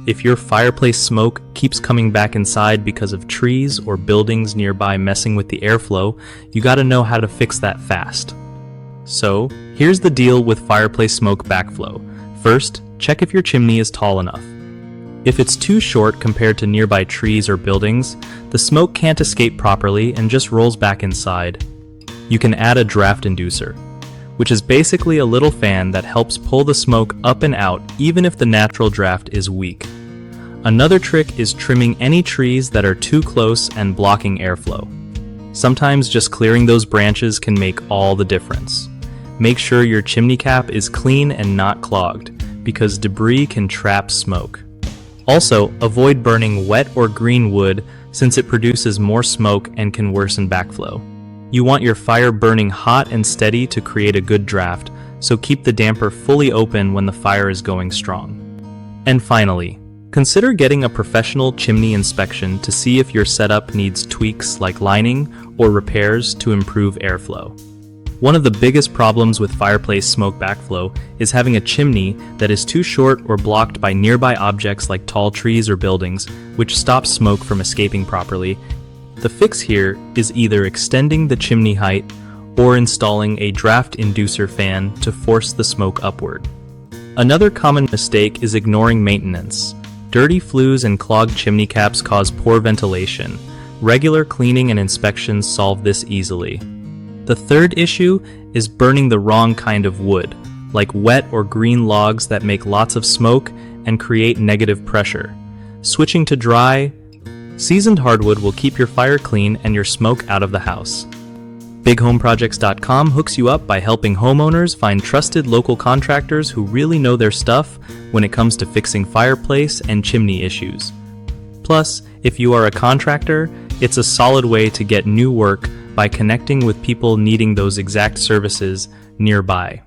If your fireplace smoke keeps coming back inside because of trees or buildings nearby messing with the airflow, you gotta know how to fix that fast. So, here's the deal with fireplace smoke backflow. First, check if your chimney is tall enough. If it's too short compared to nearby trees or buildings, the smoke can't escape properly and just rolls back inside. You can add a draft inducer, which is basically a little fan that helps pull the smoke up and out even if the natural draft is weak. Another trick is trimming any trees that are too close and blocking airflow. Sometimes just clearing those branches can make all the difference. Make sure your chimney cap is clean and not clogged, because debris can trap smoke. Also, avoid burning wet or green wood since it produces more smoke and can worsen backflow. You want your fire burning hot and steady to create a good draft, so keep the damper fully open when the fire is going strong. And finally, consider getting a professional chimney inspection to see if your setup needs tweaks like lining or repairs to improve airflow. One of the biggest problems with fireplace smoke backflow is having a chimney that is too short or blocked by nearby objects like tall trees or buildings, which stops smoke from escaping properly. The fix here is either extending the chimney height or installing a draft inducer fan to force the smoke upward. Another common mistake is ignoring maintenance. Dirty flues and clogged chimney caps cause poor ventilation. Regular cleaning and inspections solve this easily. The third issue is burning the wrong kind of wood, like wet or green logs that make lots of smoke and create negative pressure. Switching to dry, seasoned hardwood will keep your fire clean and your smoke out of the house. BigHomeProjects.com hooks you up by helping homeowners find trusted local contractors who really know their stuff when it comes to fixing fireplace and chimney issues. Plus, if you are a contractor, it's a solid way to get new work by connecting with people needing those exact services nearby.